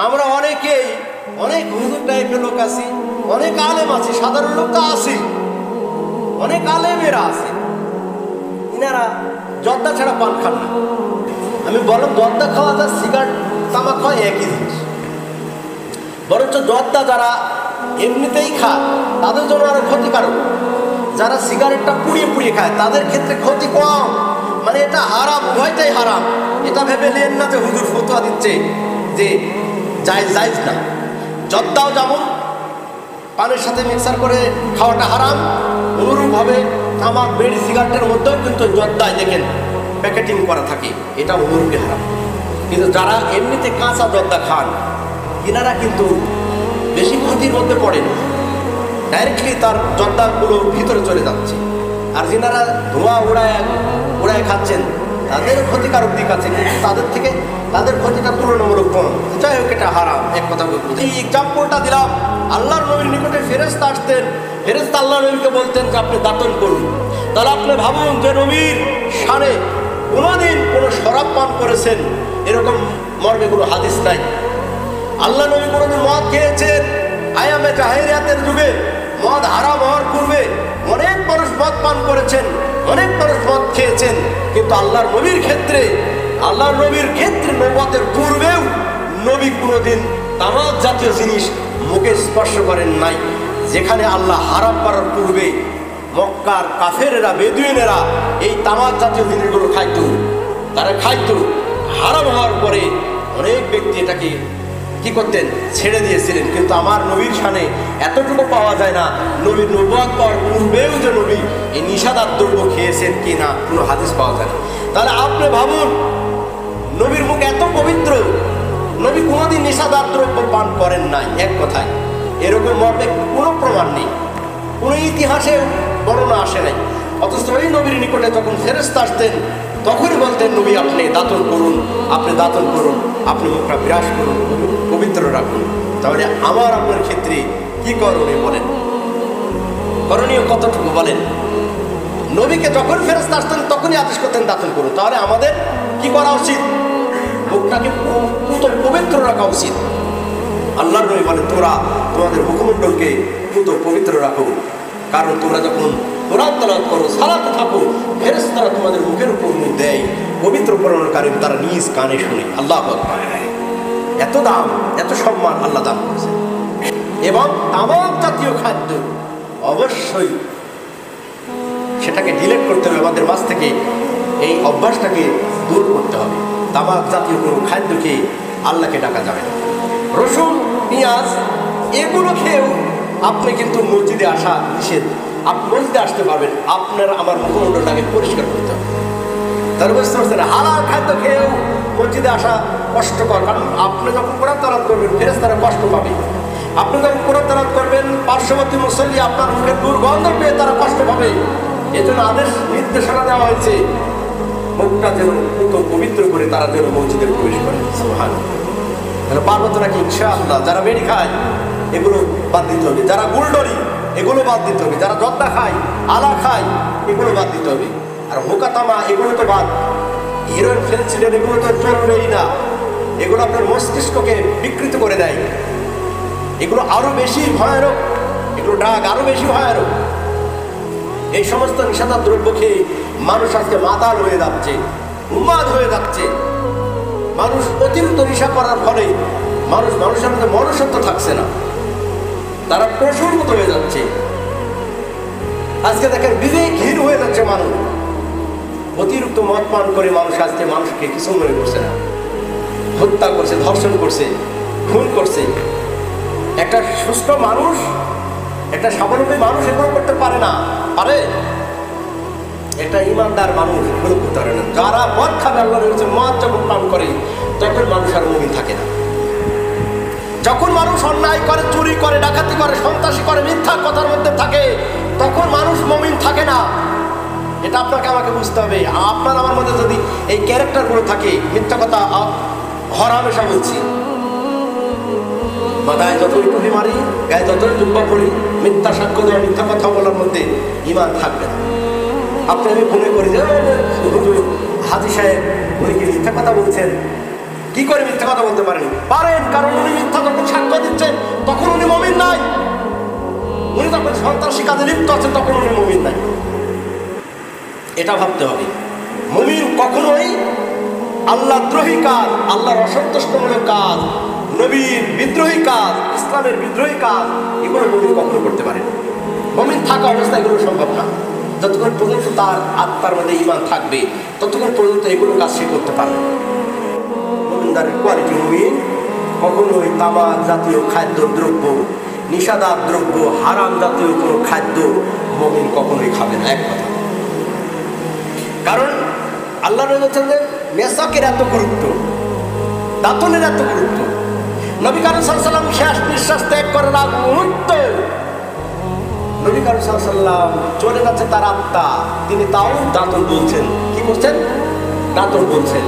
আমরা অনেকেই অনেক হুজুর টাইপের লোক আছি, অনেক আলেম আছি, সাধারণ লোক তো আছি, অনেক আলেমেরা আছে, ইনারা জর্দা ছাড়া পান খান না। আমি বললাম জর্দা খাওয়া যা সিগারেট তামাক খাওয়া একই জিনিস, বরঞ্চ জর্দা যারা এমনিতেই খায় তাদের জন্য আরো ক্ষতিকারক। যারা সিগারেটটা পুড়িয়ে পুড়িয়ে খায় তাদের ক্ষেত্রে ক্ষতি কম, মানে এটা হারাম, উভয়টাই হারাম। এটা ভেবে নেন না যে হুজুর ফতোয়া দিচ্ছে যে জায়েজ না। জর্দাও যেমন পানের সাথে মিক্সার করে খাওয়াটা হারাম, অনুরূপভাবে তামাক বিড়ি সিগারেটের মধ্যেও কিন্তু জর্দায় দেখেন প্যাকেটিং করা থাকে, এটা অনুরূপে হারাম। কিন্তু যারা এমনিতে কাঁচা জর্দা খান এনারা কিন্তু বেশি ক্ষতির মধ্যে পড়েন, ডাইরেক্টলি তার জর্দাগুলো ভিতরে চলে যাচ্ছে। আর যেনারা ধোঁয়া উড়ায় খাচ্ছেন তাদের ক্ষতিকারক দিক আছে, কিন্তু তাদের ক্ষতিটা তুলনামূলক কম। যাই হোক, এটা হারাম। এক কথা বলবো, এই এক্সাম্পলটা দিলাম। আল্লাহর নবীর নিকটে ফেরেশতা আসতেন, ফেরেশতা আল্লাহ নবীকে বলতেন যে আপনি দাতন করুন। তাহলে আপনি ভাবুন যে নবীর শানে কোনোদিন কোনো শরাব পান করেছেন এরকম মর্মে কোনো হাদিস নাই। আল্লাহ নবী কোনোদিন মদ খেয়েছেন? আয়ামে জাহেলিয়াতের যুগে মদ হারাম হওয়ার পূর্বে অনেক মানুষ মদ পান করেছেন, অনেক মানুষ মদ খেয়েছেন, কিন্তু আল্লাহর নবীর ক্ষেত্রে নবুয়তের পূর্বেও নবী কোনোদিন তামাক জাতীয় জিনিস মুখে স্পর্শ করেন নাই। যেখানে আল্লাহ হারাম করার পূর্বে মক্কার কাফেরেরা, বেদুইনেরা এই তামাক জাতীয় জিনিসগুলো তারা খাইতো। হারাম হওয়ার পরে অনেক ব্যক্তি এটাকে কি করতেন, ছেড়ে দিয়েছিলেন। কিন্তু আমার নবীর শানে এতটুকু পাওয়া যায় না, নবীর নবুয়ত পাওয়ার পূর্বেও যে নবী এই নিষেধাজ্ঞ দ্রব্য খেয়েছেন কি না কোনো হাদিস পাওয়া যায় না। তাহলে আপনি ভাবুন, নবীর মুখ এত পবিত্র, নবী কোনোদিন নিষেধাজ্ঞ দ্রব্য পান করেন নাই। এক কথায় এরকম মর্মে কোনো প্রমাণ নেই, কোনো ইতিহাসে বর্ণনা আসে নাই। অথচ ওই নবীর নিকটে যখন ফেরেশতা আসতেন তখনই বলতেন নবী আপনি দাতন করুন, আপনি মুখটা বিরাজ করুন, পবিত্র রাখুন। তাহলে আমার আপনার ক্ষেত্রে কি করণীয় বলেন? করণীয় কতটুকু বলেন? নবীকে যখন ফেরেশতা আসতেন তখনই আদেশ করতেন দাতন করুন। তাহলে আমাদের কি করা উচিত? মুখটাকে পবিত্র রাখা উচিত। আল্লাহর নবী বলেন তোমরা তোমাদের মুখমণ্ডলকে পবিত্র রাখো, কারণ তোমরা যখন কোরআন তেলাওয়াত করো, সালাতে থাকো, ফেরেশতারা তোমাদের মুখের উপর মুখ দেয়, পবিত্র করণকারী তারা নিজ কানে শুনে। আল্লাহু আকবার! এত দাম, এত সম্মান আল্লাহ দান করেছে। এবং তামাক জাতীয় খাদ্য অবশ্যই সেটাকে ডিলিট করতে হবে, আমাদের মাঝ থেকে এই অভ্যাসটাকে দূর করতে হবে। তামাক জাতীয় কোনো খাদ্যকে আল্লাহকে ডাকা যাবে না। রসুন, পেঁয়াজ এগুলো খেয়েও আপনি কিন্তু মসজিদে আসা নিষেধ। আপনি মসজিদে আসতে পারবেন, আপনার আমার মুখমণ্ডলটাকে পরিষ্কার করতে হবে। তার বুঝতে পারছেন, হালাল খাদ্য খেয়েও মসজিদে আসা কষ্টকর। কারণ আপনি যখন কোরআন তেলাওয়াত করবেন ফেরেশতারা কষ্ট পাবে, আপনি যখন কোরআন তেলাওয়াত করবেন পার্শ্ববর্তী মুসল্লি আপনার মুখে দুর্গন্ধ পেয়ে তারা কষ্ট পাবে। এজন্য নির্দেশনা দেওয়া হয়েছে মুখটা যেন পবিত্র করে তারা যেন মসজিদে প্রবেশ করে। সুবহানাল্লাহ! তাহলে পারবো তো নাকি? ইনশাআল্লাহ। যারা বেড়ি খায় এগুলো বাদ দিতে হবে, যারা গুলডরি এগুলো বাদ দিতে হবে, যারা জর্দা খায়, আলা খায় এগুলো বাদ দিতে হবে। আর হুকাতামা এগুলো তো বাদ, হিরোইন, ফেন্সিডিল এগুলো তো চলবেই না। এগুলো আপনার মস্তিষ্ককে বিকৃত করে দেয়, এগুলো আরো বেশি ভয়ানক, এগুলো ড্রাগ আরো বেশি ভয়ানক। এই সমস্ত নিষেধাজ্ঞ দ্রব্য খেয়ে মানুষ আজকে মাতাল হয়ে যাচ্ছে, উন্মাদ হয়ে যাচ্ছে। মানুষ অতিরিক্ত নেশা করার ফলে মানুষের মধ্যে মনুষ্যত্ব থাকছে না, তারা পশুর মতো হয়ে যাচ্ছে। আজকে দেখেন বিবেকহীন হয়ে যাচ্ছে মানুষ। অতিরিক্ত মদ পান করে মানুষ আজকে মানুষকে কিছু মনে করছে না, হত্যা করছে, ধর্ষণ করছে, খুন করছে। একটা সুস্থ মানুষ, একটা স্বাবলম্বী মানুষ এগুলো করতে পারে না। পারে? একটা ইমানদার মানুষ এগুলো করতে পারে না। যারা মদ খাবে, আল্লাহ বলেছে মদ যখন পান করে তখন মানুষ আর মুমিন থাকে না। যখন মানুষ অন্যায় করে, চুরি করে, ডাকাতি করে, সন্ত্রাসী করে, মিথ্যা কথার মধ্যে থাকে, তখন মানুষ মুমিন থাকে না। এটা আপনাকে আমাকে বুঝতে হবে। আপনার আমার মধ্যে যদি এই ক্যারেক্টারগুলো থাকে, মিথ্যা কথা হরহামেশা বলছি, মাথায় যতই টুপি মারি, গায়ে যতই জুব্বা পড়ি, মিথ্যা সাক্ষ্য দেওয়া, মিথ্যা কথা বলার মধ্যে ঈমান থাকবে না। আপনি আমি মনে করি যে হাজী সাহেব উনি কি মিথ্যা কথা বলছেন, কি করে মিথ্যা কথা বলতে পারেন? কারণ উনি সন্ত্রাসী কাজে লিপ্ত আছে তখন উনি মুমিন নাই। এটা ভাবতে হবে। মুমিন কখনোই আল্লাহদ্রোহী কাজ, আল্লাহর অসন্তুষ্টমূলক কাজ, নবীর বিদ্রোহী কাজ, ইসলামের বিদ্রোহী কাজ এগুলো মুমিন কখনো করতে পারে না। মুমিন থাকা অবস্থায় এগুলো সম্ভব না। যতক্ষণ পর্যন্ত তার আত্মার মধ্যে ঈমান থাকবে ততক্ষণ পর্যন্ত এগুলো কাজ সে করতে পারবে। মুমিনদারের কোয়ালিটি, মুমিন কখনোই তামাক জাতীয় খাদ্য দ্রব্য, নিষাদার দ্রব্য, হারাম জাতীয় কোনো খাদ্য মুমিন কখনোই খাবে না। এক কথা, কারণ আল্লাহ বলেছেন যে মেসাকের এত গুরুত্ব, দাতনের এত গুরুত্ব। নবী কারীম সাল্লাল্লাহু আলাইহি ওয়াসাল্লাম শেষ নিঃশ্বাস ত্যাগ করার আগ মুহূর্তে নবী কারীম সাল্লাল্লাহু আলাইহি ওয়াসাল্লাম চলে যাচ্ছে তার আত্মা, তিনি তাও দাতন বলছেন। কি বলছেন? দাতন বলছেন।